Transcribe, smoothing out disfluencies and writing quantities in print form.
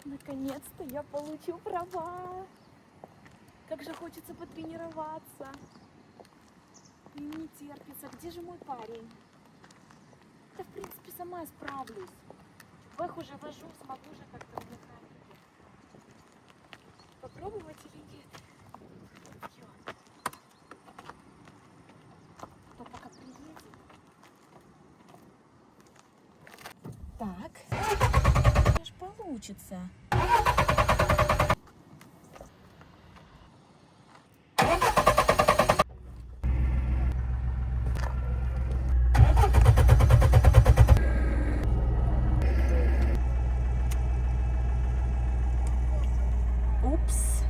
Наконец-то я получу права. Как же хочется потренироваться. Не терпится. Где же мой парень? Да, в принципе, сама справлюсь. Вэх уже вожу, смогу же как-то на механике. Попробовать или нет? Всё. То пока приедет. Так. Аж получится. Упс.